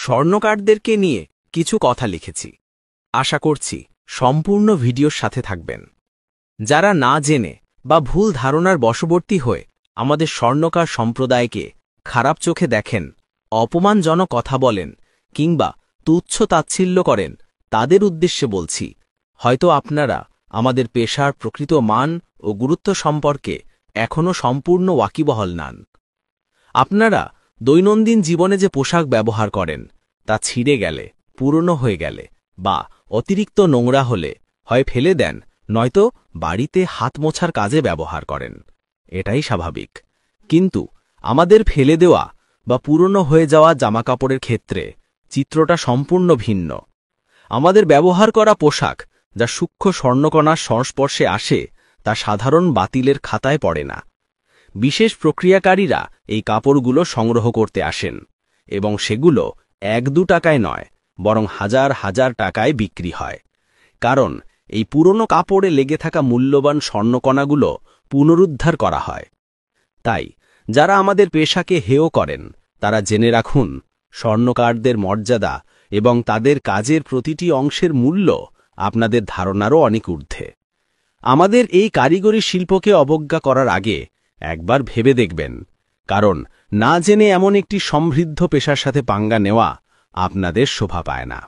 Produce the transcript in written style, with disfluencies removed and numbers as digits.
স্বর্ণকারদেরকে নিয়ে কিছু কথা লিখেছি। আশা করছি সম্পূর্ণ ভিডিওর সাথে থাকবেন। যারা না জেনে বা ভুল ধারণার বশবর্তী হয়ে আমাদের স্বর্ণকার সম্প্রদায়কে খারাপ চোখে দেখেন, অপমানজনক কথা বলেন কিংবা তুচ্ছ তাচ্ছিল্য করেন, তাদের উদ্দেশ্যে বলছি, হয়তো আপনারা আমাদের পেশার প্রকৃত মান ও গুরুত্ব সম্পর্কে এখনও সম্পূর্ণ ওয়াকিবহাল নন। আপনারা দৈনন্দিন জীবনে যে পোশাক ব্যবহার করেন তা ছিঁড়ে গেলে, পুরনো হয়ে গেলে বা অতিরিক্ত নোংরা হলে হয় ফেলে দেন, নয়তো বাড়িতে হাত মোছার কাজে ব্যবহার করেন। এটাই স্বাভাবিক। কিন্তু আমাদের ফেলে দেওয়া বা পুরনো হয়ে যাওয়া জামাকাপড়ের ক্ষেত্রে চিত্রটা সম্পূর্ণ ভিন্ন। আমাদের ব্যবহার করা পোশাক যা সূক্ষ্ম স্বর্ণকণার সংস্পর্শে আসে তা সাধারণ বাতিলের খাতায় পড়ে না। বিশেষ প্রক্রিয়াকারীরা এই কাপড়গুলো সংগ্রহ করতে আসেন এবং সেগুলো 1-2 টাকায় নয়, বরং হাজার হাজার টাকায় বিক্রি হয়। কারণ এই পুরনো কাপড়ে লেগে থাকা মূল্যবান স্বর্ণকণাগুলো পুনরুদ্ধার করা হয়। তাই যারা আমাদের পেশাকে হেয় করেন তারা জেনে রাখুন, স্বর্ণকারদের মর্যাদা এবং তাদের কাজের প্রতিটি অংশের মূল্য আপনাদের ধারণারও অনেক ঊর্ধ্বে। আমাদের এই কারিগরি শিল্পকে অবজ্ঞা করার আগে একবার ভেবে দেখবেন, কারণ না জেনে এমন একটি সমৃদ্ধ পেশার সাথে পাঙ্গা নেওয়া আপনাদের শোভা পায় না।